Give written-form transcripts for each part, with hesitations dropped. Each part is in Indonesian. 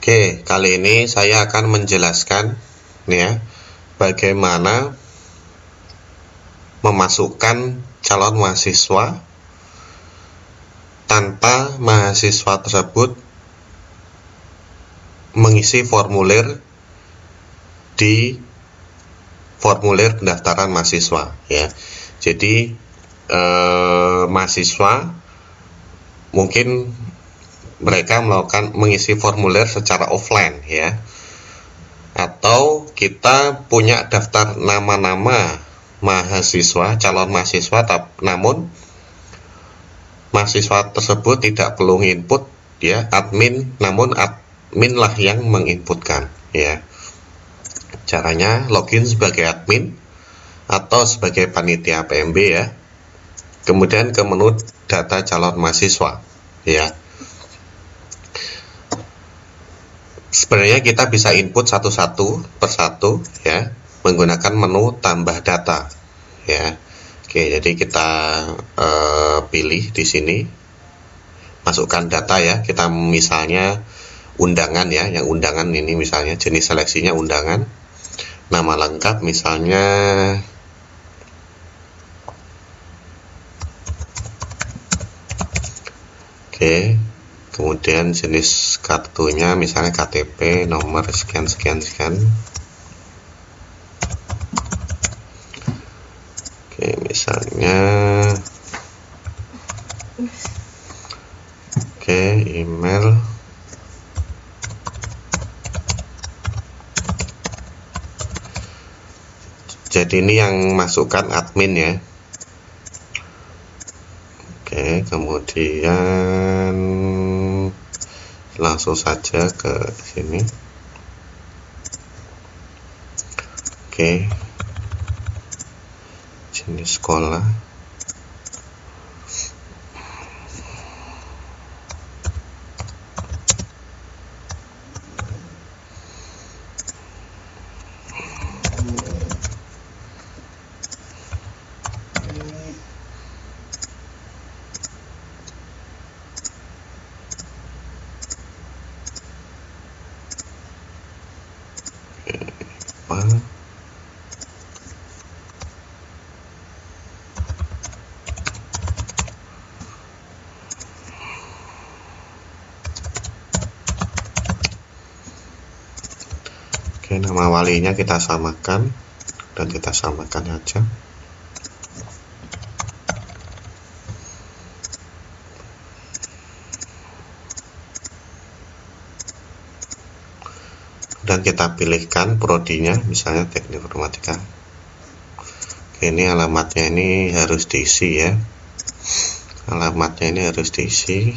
Oke, kali ini saya akan menjelaskan ya bagaimana memasukkan calon mahasiswa tanpa mahasiswa tersebut mengisi formulir di formulir pendaftaran mahasiswa ya. Jadi mahasiswa mungkin mereka mengisi formulir secara offline ya, atau kita punya daftar nama-nama mahasiswa, calon mahasiswa, namun mahasiswa tersebut tidak perlu input ya, namun admin lah yang menginputkan ya. Caranya login sebagai admin atau sebagai panitia PMB ya, kemudian ke menu data calon mahasiswa ya. Sebenarnya kita bisa input satu-satu persatu ya, menggunakan menu tambah data ya. Oke, jadi kita pilih di sini, masukkan data ya. Kita misalnya undangan ya, yang undangan ini misalnya jenis seleksinya undangan, nama lengkap misalnya oke. Kemudian jenis kartunya misalnya KTP, nomor sekian. Oke, misalnya oke, email. Jadi ini yang masukkan admin ya. Oke, kemudian langsung saja ke sini. Oke, jenis sekolah. Oke, nama walinya kita samakan dan kita samakan aja. Dan kita pilihkan prodinya, misalnya teknik informatika. Oke, ini alamatnya ini harus diisi ya. Alamatnya ini harus diisi.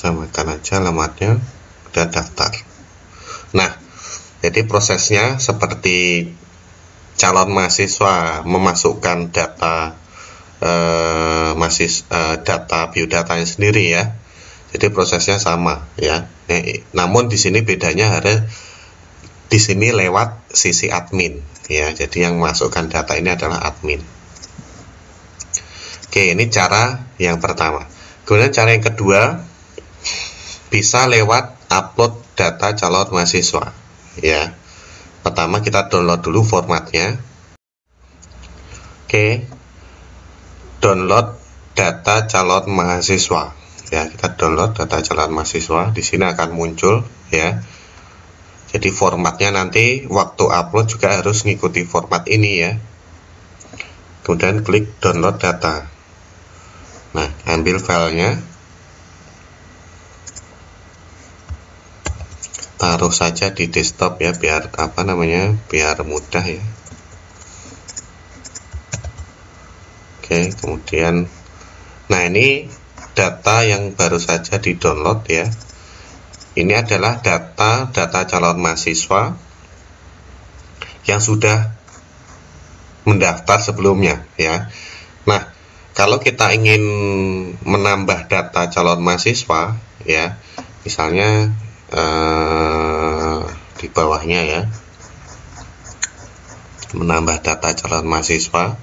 Samakan aja alamatnya, udah daftar. Nah, jadi prosesnya seperti calon mahasiswa memasukkan data data biodatanya sendiri ya. Jadi prosesnya sama ya. Namun di sini bedanya ada di sini lewat sisi admin ya. Jadi yang memasukkan data ini adalah admin. Oke, ini cara yang pertama. Kemudian cara yang kedua, bisa lewat upload data calon mahasiswa ya. Pertama kita download dulu formatnya. Oke, download data calon mahasiswa ya. Kita download data calon mahasiswa, di sini akan muncul ya. Jadi formatnya nanti waktu upload juga harus ngikuti format ini ya. Kemudian klik download data. Nah, ambil filenya, taruh saja di desktop ya, biar biar mudah ya. Oke, kemudian nah ini data yang baru saja di download ya. Ini adalah data calon mahasiswa yang sudah mendaftar sebelumnya ya. Nah, kalau kita ingin menambah data calon mahasiswa, ya, misalnya di bawahnya ya, menambah data calon mahasiswa.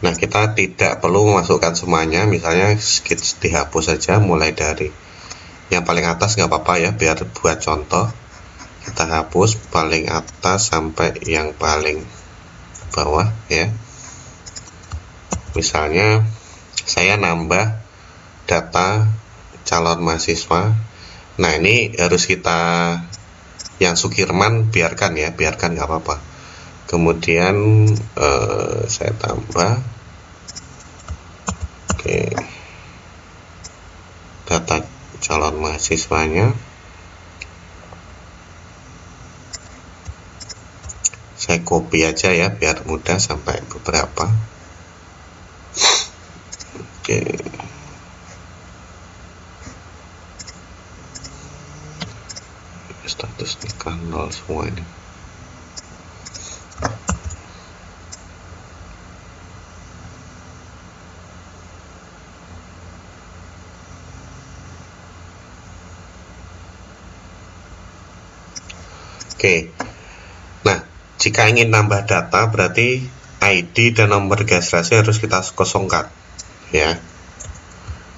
Nah, kita tidak perlu memasukkan semuanya, misalnya dihapus saja mulai dari yang paling atas, nggak apa-apa ya, biar buat contoh. Kita hapus paling atas sampai yang paling bawah ya. Misalnya saya nambah data calon mahasiswa. Nah, ini harus kita, yang Sukirman biarkan ya, biarkan nggak apa-apa. Kemudian saya tambah data calon mahasiswanya. Saya copy aja ya biar mudah sampai beberapa. Status nikah 0 semua ini. Nah, jika ingin nambah data berarti ID dan nomor registrasi harus kita kosongkan ya.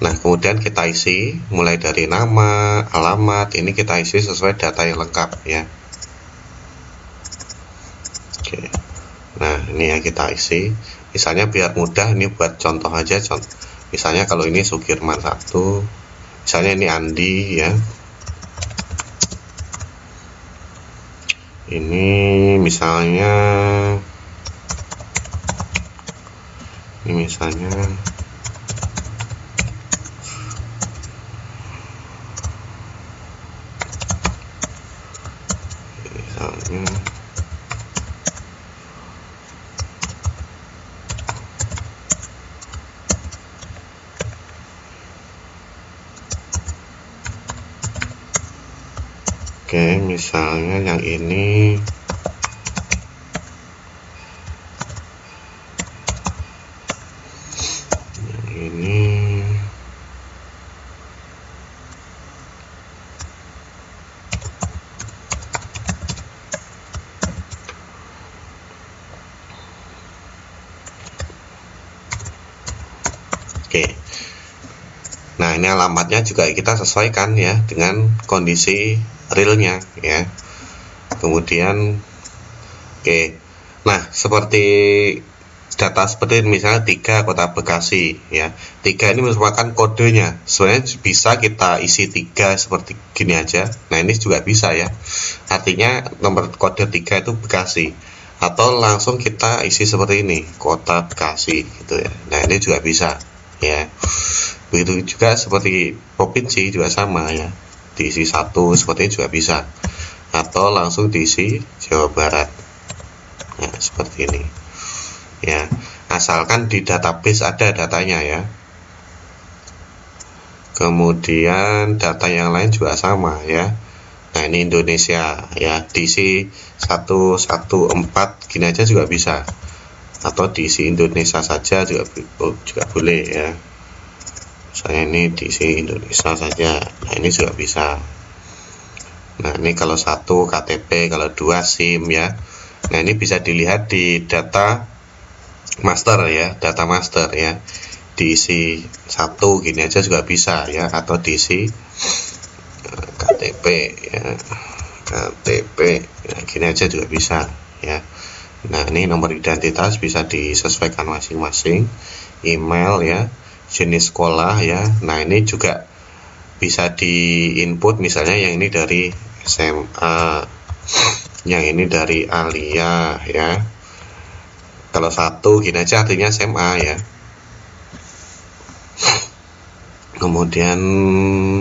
Nah, kemudian kita isi mulai dari nama, alamat, ini kita isi sesuai data yang lengkap ya. Nah, ini yang kita isi. Misalnya biar mudah, ini buat contoh aja. Misalnya kalau ini Sukirman 1, misalnya ini Andi ya. Ini misalnya misalnya misalnya yang ini Nah, ini alamatnya juga kita sesuaikan ya dengan kondisi realnya ya. Kemudian nah, seperti data seperti misalnya 3 Kota Bekasi ya. 3 ini merupakan kodenya. Sebenarnya bisa kita isi 3 seperti gini aja. Nah, ini juga bisa ya. Artinya nomor kode 3 itu Bekasi. Atau langsung kita isi seperti ini, Kota Bekasi gitu ya. Nah, ini juga bisa ya. Begitu juga seperti provinsi juga sama ya, diisi 1 seperti ini juga bisa, atau langsung diisi Jawa Barat. Nah, seperti ini ya, asalkan di database ada datanya ya. Kemudian data yang lain juga sama ya. Nah, ini Indonesia ya, diisi 114 gini aja juga bisa, atau diisi Indonesia saja juga boleh ya. Misalnya ini diisi Indonesia saja. Nah, ini juga bisa. Nah, ini kalau 1 KTP, kalau 2 SIM ya. Nah, ini bisa dilihat di data master ya, data master ya. Diisi 1 gini aja juga bisa ya, atau diisi KTP ya. KTP ya, gini aja juga bisa ya. Nah, ini nomor identitas bisa disesuaikan masing-masing. Email ya, jenis sekolah ya. Nah, ini juga bisa di input, misalnya yang ini dari SMA, yang ini dari Alia ya. Kalau 1 gini aja artinya SMA ya. Kemudian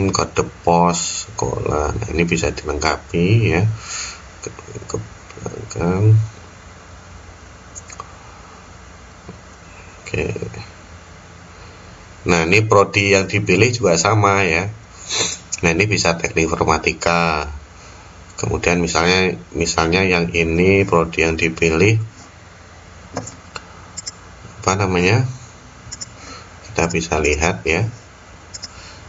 kode pos sekolah. Nah, ini bisa dilengkapi ya. Ke belakang. Nah, ini prodi yang dipilih juga sama ya. Nah, ini bisa teknik informatika. Kemudian misalnya yang ini prodi yang dipilih apa namanya, kita bisa lihat ya,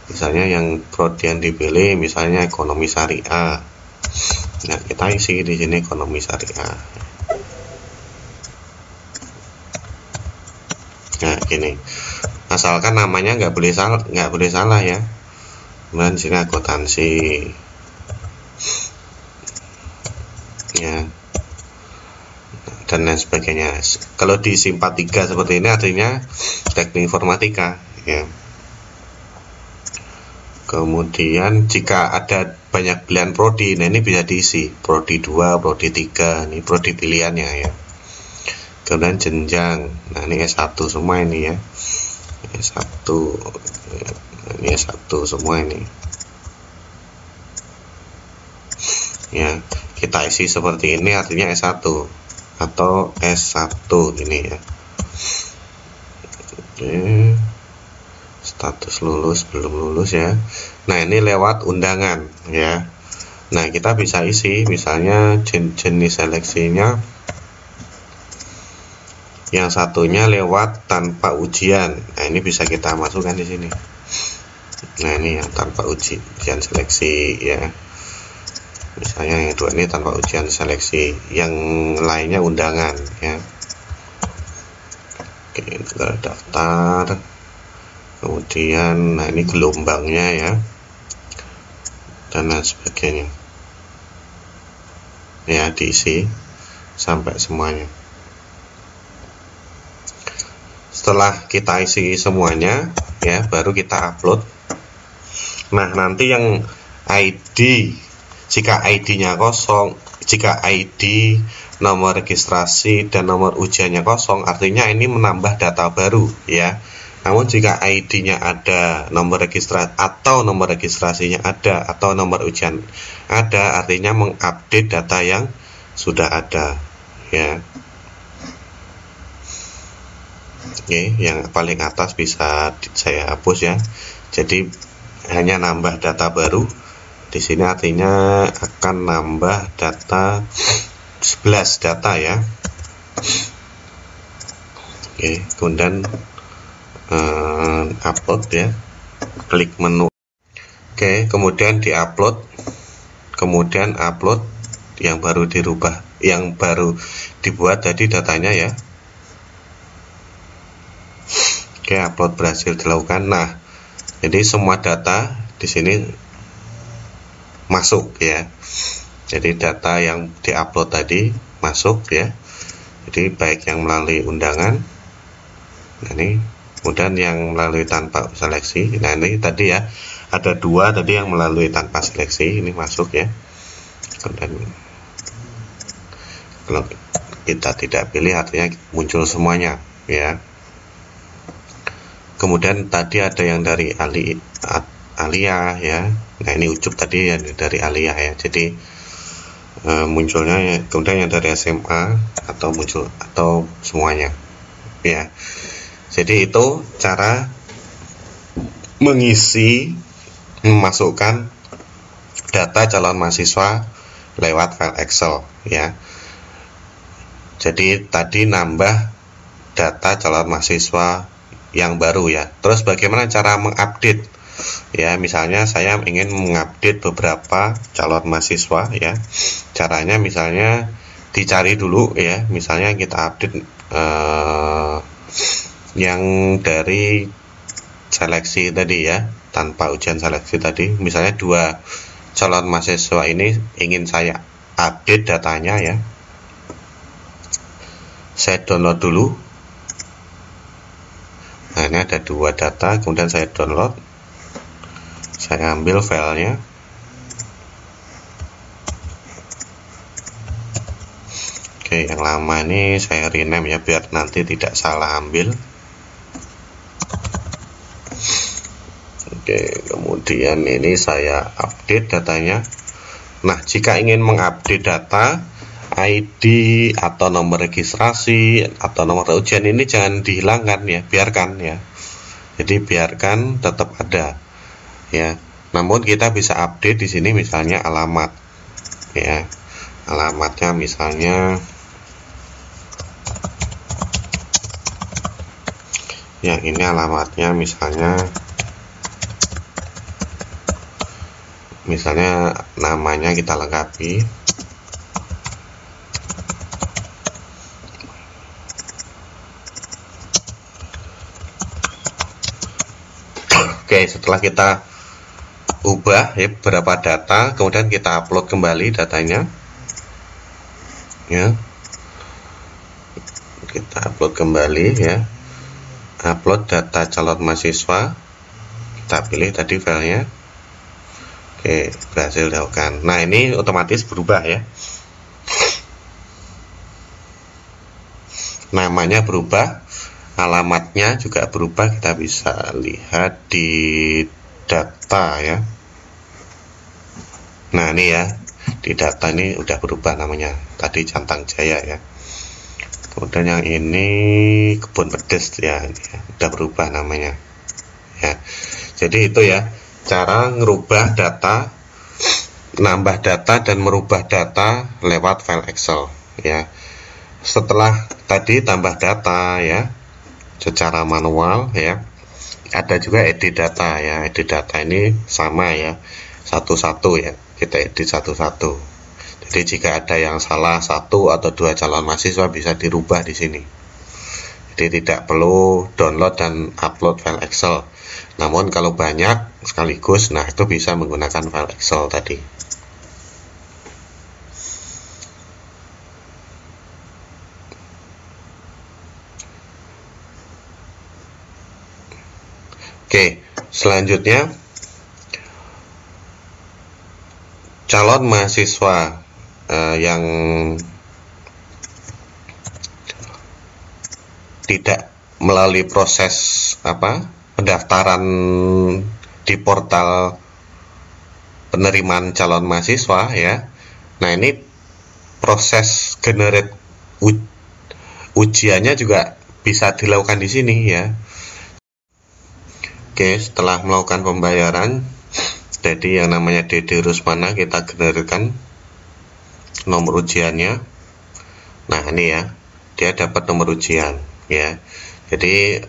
misalnya yang prodi yang dipilih misalnya ekonomi syariah. Nah, kita isi di sini ekonomi syariah. Nah, gini, asalkan namanya nggak boleh salah ya. Kemudian sini akuntansi ya, dan lain sebagainya. Kalau diisi 43 seperti ini artinya teknik informatika ya. Kemudian jika ada banyak pilihan prodi, nah ini bisa diisi prodi 2, prodi 3, ini prodi pilihannya ya. Kemudian jenjang, nah ini S1 semua ini ya, S1 ini S1 semua ini ya. Kita isi seperti ini artinya S1 atau S1 ini ya. Oke, status lulus belum lulus ya. Nah, ini lewat undangan ya. Nah, kita bisa isi misalnya jenis seleksinya, yang satunya lewat tanpa ujian. Nah, ini bisa kita masukkan di sini. Nah, ini yang tanpa ujian seleksi ya. Misalnya yang kedua ini tanpa ujian seleksi, yang lainnya undangan ya. Oke, negara daftar. Kemudian nah ini gelombangnya ya, dan lain sebagainya ya, diisi sampai semuanya. Setelah kita isi semuanya ya, baru kita upload. Nah, nanti yang ID, jika ID-nya kosong, jika ID, nomor registrasi dan nomor ujiannya kosong, artinya ini menambah data baru ya. Namun jika ID-nya ada, nomor registrasi atau nomor registrasinya ada, atau nomor ujian ada, artinya mengupdate data yang sudah ada ya. Oke, yang paling atas bisa saya hapus ya. Jadi hanya nambah data baru. Di sini artinya akan nambah data 11 data ya. Oke, kemudian upload ya, klik menu. Oke, kemudian diupload, kemudian upload yang baru dirubah, yang baru dibuat tadi datanya ya. Oke, upload berhasil dilakukan. Nah, jadi semua data di sini masuk ya. Jadi data yang diupload tadi masuk ya. Jadi baik yang melalui undangan, nah ini, kemudian yang melalui tanpa seleksi. Nah, ini tadi ya, ada dua tadi yang melalui tanpa seleksi, ini masuk ya. Kemudian kalau kita tidak pilih artinya muncul semuanya ya. Kemudian tadi ada yang dari Alia ya. Nah, ini Ucup tadi yang dari Alia ya. Jadi munculnya ya, kemudian yang dari SMA atau muncul atau semuanya ya. Jadi itu cara mengisi, memasukkan data calon mahasiswa lewat file Excel ya. Jadi tadi nambah data calon mahasiswa yang baru ya. Terus bagaimana cara mengupdate ya, misalnya saya ingin mengupdate beberapa calon mahasiswa ya. Caranya misalnya dicari dulu ya, misalnya kita update yang dari seleksi tadi ya, tanpa ujian seleksi tadi, misalnya dua calon mahasiswa ini ingin saya update datanya ya. Saya download dulu. Nah, ini ada dua data, kemudian saya download, saya ambil filenya. Oke, yang lama ini saya rename ya, biar nanti tidak salah ambil. Oke, kemudian ini saya update datanya. Nah, jika ingin mengupdate data, ID atau nomor registrasi atau nomor ujian ini jangan dihilangkan ya, biarkan ya. Jadi biarkan tetap ada ya. Namun kita bisa update di sini misalnya alamat ya. Alamatnya misalnya yang ini alamatnya misalnya namanya kita lengkapi. Oke, setelah kita ubah ya beberapa data, kemudian kita upload kembali datanya ya, kita upload kembali ya, upload data calon mahasiswa, kita pilih tadi filenya. Oke, berhasil dilakukan. Nah, ini otomatis berubah ya, namanya berubah, alamatnya juga berubah. Kita bisa lihat di data ya. Nah, ini ya, di data ini udah berubah namanya, tadi Cantang Jaya ya. Kemudian yang ini Kebun Pedes ya, udah berubah namanya ya. Jadi itu ya cara ngerubah data, nambah data dan merubah data lewat file Excel ya. Setelah tadi tambah data ya secara manual ya, ada juga edit data ya. Edit data ini sama ya, satu-satu ya, kita edit satu-satu. Jadi jika ada yang salah satu atau dua calon mahasiswa bisa dirubah di sini. Jadi tidak perlu download dan upload file Excel. Namun kalau banyak sekaligus, nah itu bisa menggunakan file Excel tadi. Oke, selanjutnya calon mahasiswa yang tidak melalui proses pendaftaran di portal penerimaan calon mahasiswa ya. Nah, ini proses generate ujiannya juga bisa dilakukan di sini ya. Oke, setelah melakukan pembayaran, jadi yang namanya Dede Rusmana, kita generirkan nomor ujiannya. Nah, ini ya, dia dapat nomor ujian ya. Jadi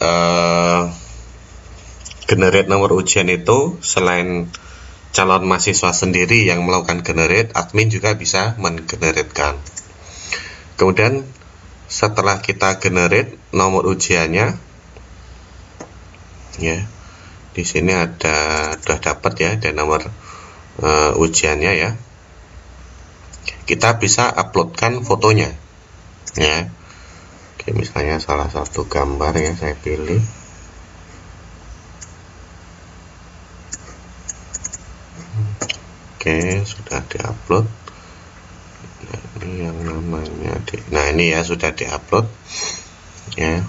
generate nomor ujian itu selain calon mahasiswa sendiri yang melakukan generate, admin juga bisa menggeneratkan. Kemudian setelah kita generate nomor ujiannya ya, di sini sudah dapat ya, ada nomor ujiannya ya. Kita bisa uploadkan fotonya ya. Oke, misalnya salah satu gambar ya, saya pilih. Oke, sudah diupload. Nah, ini yang namanya nah ini ya, sudah diupload ya.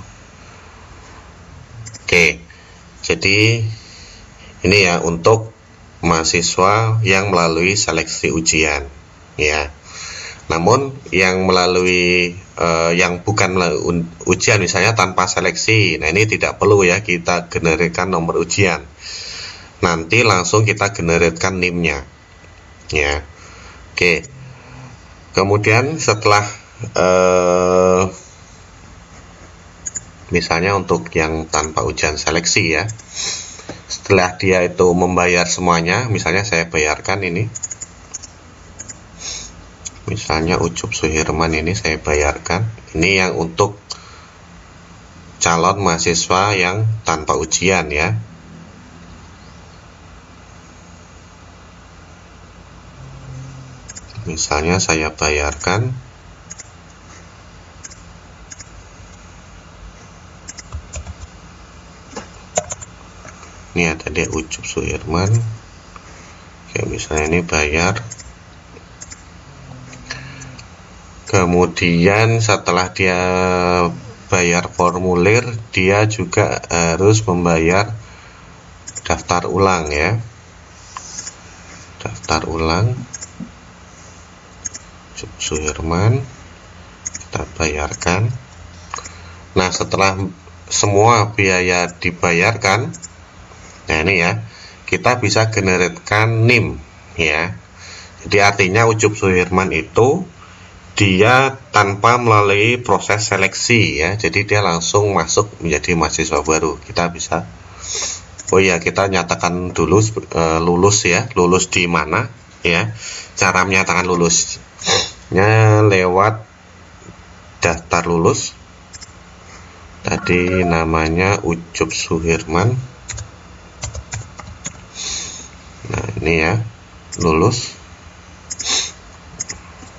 Oke, jadi ini ya untuk mahasiswa yang melalui seleksi ujian ya. Namun yang melalui yang bukan melalui ujian, misalnya tanpa seleksi, nah ini tidak perlu ya kita generirkan nomor ujian, nanti langsung kita generirkan NIM-nya ya. Oke, kemudian setelah misalnya untuk yang tanpa ujian seleksi ya, setelah dia itu membayar semuanya, misalnya saya bayarkan ini, misalnya Ucup Suhirman ini saya bayarkan. Ini yang untuk calon mahasiswa yang tanpa ujian ya. Misalnya saya bayarkan ini, ada dia Ucup Suhirman. Oke, misalnya ini bayar. Kemudian setelah dia bayar formulir, dia juga harus membayar daftar ulang ya. Daftar ulang Suhirman, kita bayarkan. Nah, setelah semua biaya dibayarkan, nah ini ya, kita bisa generatkan NIM ya. Jadi artinya Ucup Suhirman itu dia tanpa melalui proses seleksi ya, jadi dia langsung masuk menjadi mahasiswa baru. Kita bisa, oh ya, kita nyatakan dulu lulus ya, lulus di mana ya. Cara menyatakan lulusnya lewat daftar lulus. Tadi namanya Ucup Suherman. Nah ini ya, lulus.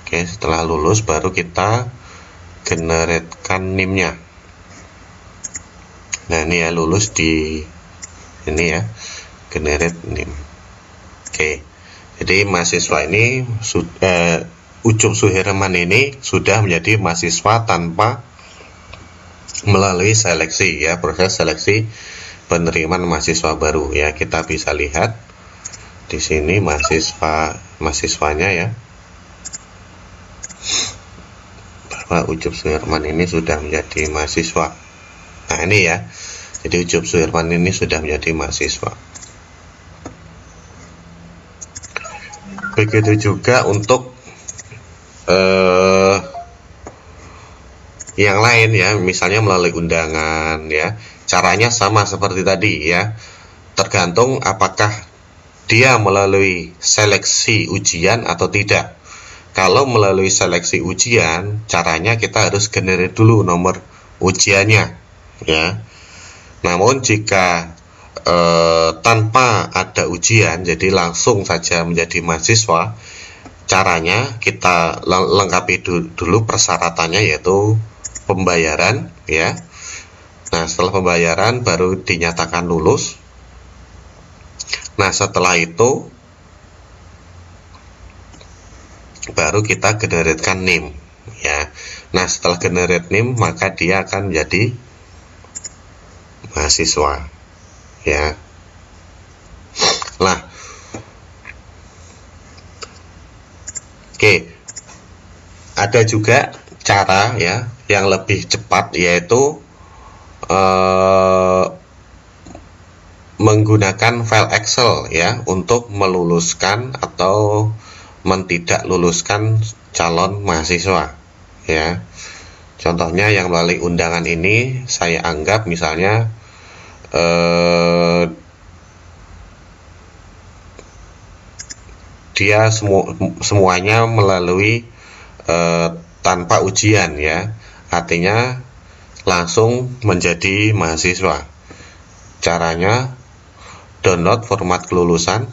Oke, setelah lulus baru kita generatekan NIM-nya. Nah ini ya, lulus di ini ya, generate NIM. Oke, jadi mahasiswa ini Ucup Suherman ini sudah menjadi mahasiswa tanpa melalui seleksi ya, proses seleksi penerimaan mahasiswa baru ya. Kita bisa lihat di sini mahasiswanya ya, bahwa Ucup Suherman ini sudah menjadi mahasiswa. Nah ini ya, jadi Ucup Suherman ini sudah menjadi mahasiswa. Begitu juga untuk yang lain ya, misalnya melalui undangan ya. Caranya sama seperti tadi ya, tergantung apakah dia melalui seleksi ujian atau tidak. Kalau melalui seleksi ujian, caranya kita harus generate dulu nomor ujiannya ya. Namun jika tanpa ada ujian, jadi langsung saja menjadi mahasiswa, caranya kita lengkapi dulu persyaratannya, yaitu pembayaran ya. Nah setelah pembayaran baru dinyatakan lulus. Nah setelah itu baru kita generatekan NIM ya. Nah setelah generate NIM maka dia akan menjadi mahasiswa ya. Nah oke, ada juga cara ya yang lebih cepat, yaitu menggunakan file Excel ya untuk meluluskan atau tidak luluskan calon mahasiswa ya. Contohnya yang melalui undangan ini saya anggap misalnya dia semuanya melalui tanpa ujian ya, artinya langsung menjadi mahasiswa. Caranya download format kelulusan,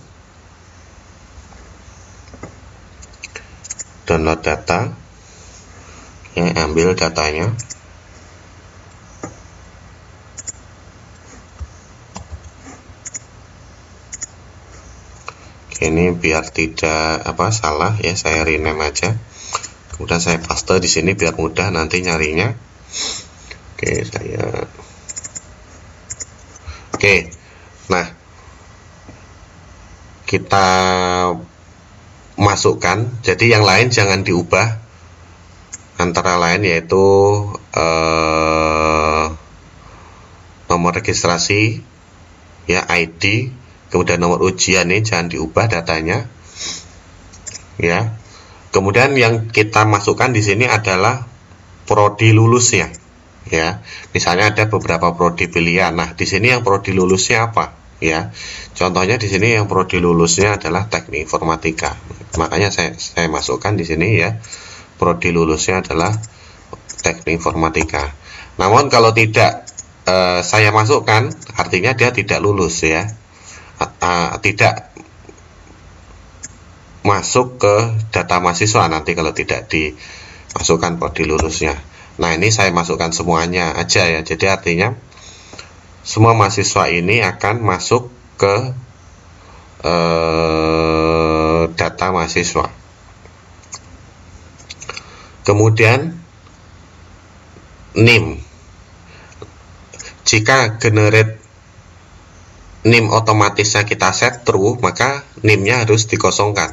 download data ya, ambil datanya. Ini biar tidak salah ya, saya rename aja, kemudian saya paste di sini biar mudah nanti nyarinya. Nah kita masukkan, jadi yang lain jangan diubah, antara lain yaitu nomor registrasi ya, ID, kemudian nomor ujian ini jangan diubah datanya ya. Kemudian yang kita masukkan di sini adalah prodi lulusnya ya. Misalnya ada beberapa prodi pilihan. Nah, di sini yang prodi lulusnya apa ya? Contohnya di sini yang prodi lulusnya adalah teknik informatika. Makanya saya masukkan di sini ya, prodi lulusnya adalah teknik informatika. Namun kalau tidak saya masukkan, artinya dia tidak lulus ya. Tidak masuk ke data mahasiswa nanti kalau tidak dimasukkan prodi lulusnya. Nah ini saya masukkan semuanya aja ya, jadi artinya semua mahasiswa ini akan masuk ke data mahasiswa. Kemudian NIM, jika generate NIM otomatisnya kita set true, maka NIM-nya harus dikosongkan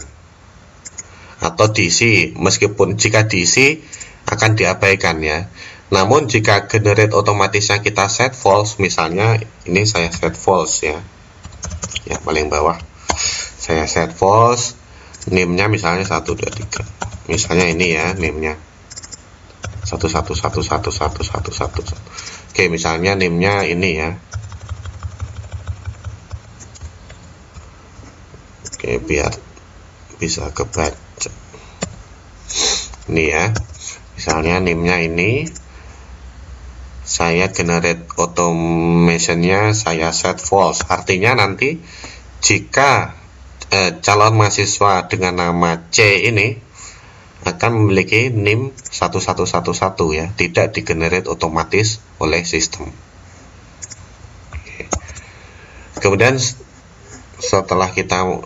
atau diisi, meskipun jika diisi akan diabaikan ya. Namun jika generate otomatisnya kita set false, misalnya ini saya set false ya, paling bawah saya set false, NIM-nya misalnya 1, 2, 3 misalnya ini ya NIM-nya 11111111. Oke, misalnya NIM-nya ini ya. Oke, biar bisa kebaca. Ini ya. Misalnya NIM-nya ini saya generate automation-nya saya set false. Artinya nanti jika calon mahasiswa dengan nama C ini akan memiliki NIM 1111 ya, tidak digenerate otomatis oleh sistem. Kemudian setelah kita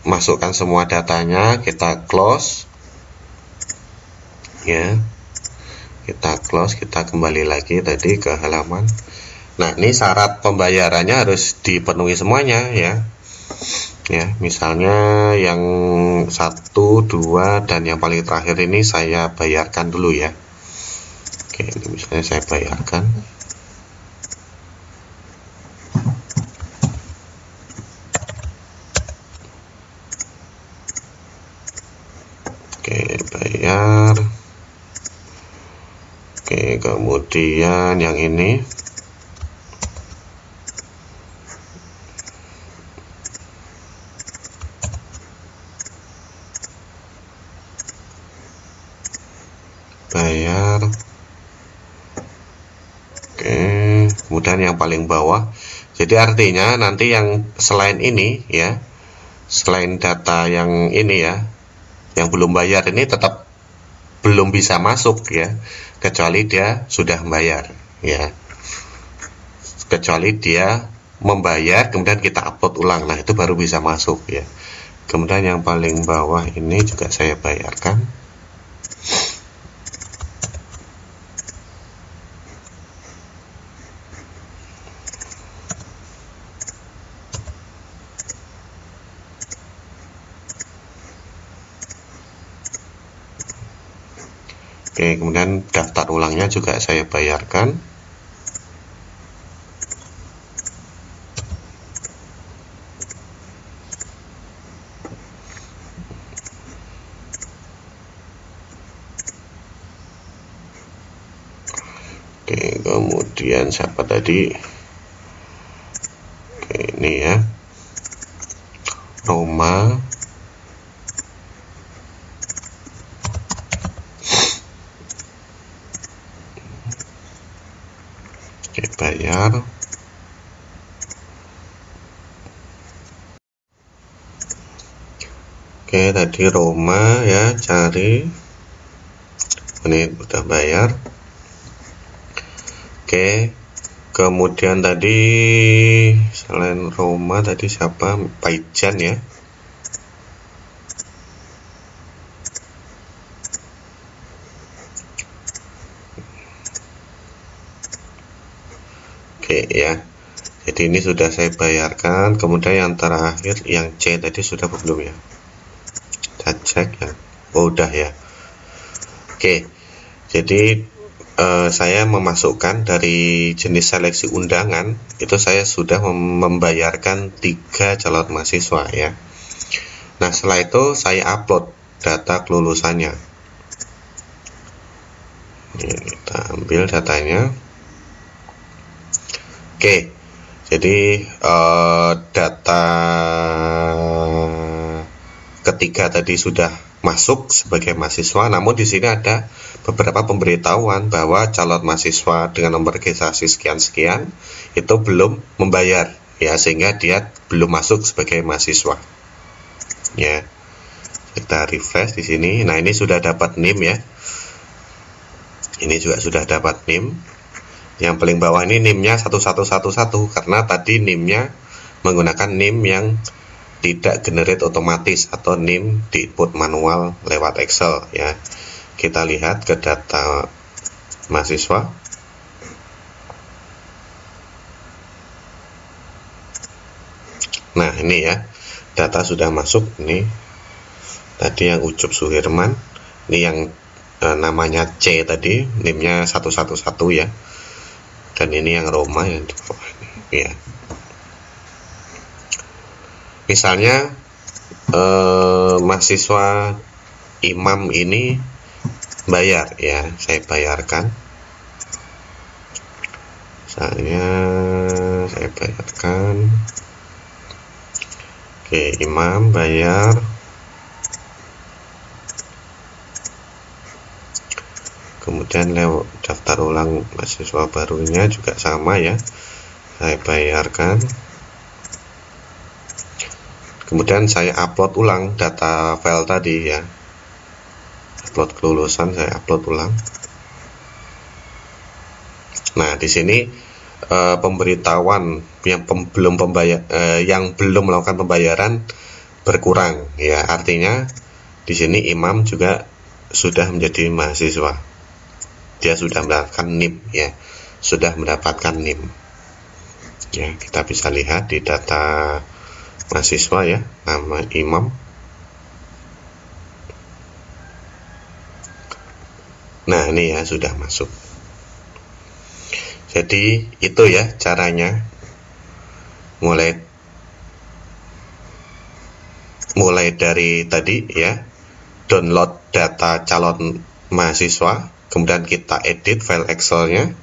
masukkan semua datanya, kita close ya, kita close, kita kembali lagi tadi ke halaman. Nah, ini syarat pembayarannya harus dipenuhi semuanya ya. Ya, misalnya yang 1, 2 dan yang paling terakhir ini saya bayarkan dulu ya. Oke, ini misalnya saya bayarkan. Oke, bayar. Oke, kemudian yang ini bayar. Oke, kemudian yang paling bawah. Jadi artinya nanti yang selain ini ya, selain data yang ini ya, yang belum bayar ini tetap belum bisa masuk ya, kecuali dia sudah membayar ya, kecuali dia membayar kemudian kita upload ulang, nah itu baru bisa masuk ya. Kemudian yang paling bawah ini juga saya bayarkan. Oke, kemudian daftar ulangnya juga saya bayarkan. Oke, kemudian siapa tadi? Oke, ini ya, Roma. Oke, bayar. Oke, tadi Roma ya, cari. Ini udah bayar. Oke, kemudian tadi selain Roma tadi siapa? Paijan ya. Oke ya. Jadi ini sudah saya bayarkan. Kemudian yang terakhir yang C tadi sudah belum ya? Kita cek ya. Oh, udah ya. Oke. Jadi saya memasukkan dari jenis seleksi undangan itu saya sudah membayarkan 3 calon mahasiswa ya. Nah, setelah itu saya upload data kelulusannya. Ini kita ambil datanya. Oke, jadi data ketiga tadi sudah masuk sebagai mahasiswa, namun di sini ada beberapa pemberitahuan bahwa calon mahasiswa dengan nomor registrasi sekian-sekian itu belum membayar ya, sehingga dia belum masuk sebagai mahasiswa. Ya, kita refresh di sini. Nah, ini sudah dapat NIM ya. Ini juga sudah dapat NIM. Yang paling bawah ini NIM-nya 1111 karena tadi NIM-nya menggunakan NIM yang tidak generate otomatis atau NIM di input manual lewat Excel ya. Kita lihat ke data mahasiswa. Nah, ini ya, data sudah masuk. Ini tadi yang Ucup Suhirman, ini yang namanya C tadi, NIM-nya 111 ya. Dan ini yang Roma yang di bawah ini ya. Misalnya mahasiswa Imam ini bayar ya, saya bayarkan. Saya bayarkan. Oke, Imam bayar. Kemudian lewat daftar ulang mahasiswa barunya juga sama ya, saya bayarkan. Kemudian saya upload ulang data file tadi ya, upload kelulusan, saya upload ulang. Nah, di sini pemberitahuan yang belum melakukan pembayaran berkurang ya, artinya di sini Imam juga sudah menjadi mahasiswa. Dia sudah mendapatkan NIM ya, sudah mendapatkan NIM ya. Kita bisa lihat di data mahasiswa ya, nama Imam. Nah, ini ya sudah masuk. Jadi itu ya caranya, mulai dari tadi ya, download data calon mahasiswa, kemudian kita edit file Excel-nya,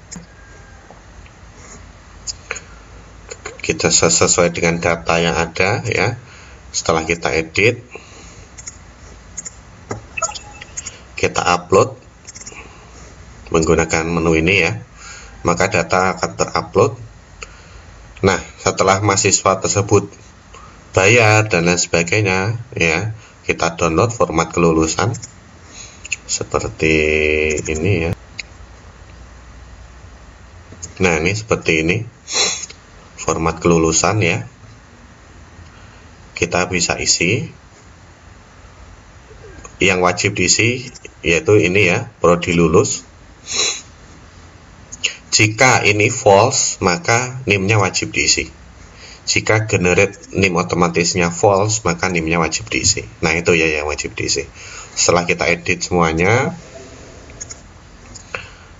kita sesuai dengan data yang ada ya. Setelah kita edit, kita upload menggunakan menu ini ya, maka data akan terupload. Nah, setelah mahasiswa tersebut bayar dan lain sebagainya ya, kita download format kelulusan seperti ini ya. Nah, ini seperti ini format kelulusan ya. Kita bisa isi. Yang wajib diisi yaitu ini ya, prodi lulus. Jika ini false, maka NIM-nya wajib diisi. Jika generate NIM otomatisnya false, maka NIM-nya wajib diisi. Nah, itu ya yang wajib diisi. Setelah kita edit semuanya,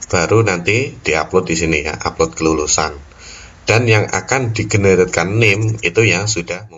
baru nanti diupload di sini ya, upload kelulusan. Dan yang akan digeneratkan NIM itu yang sudah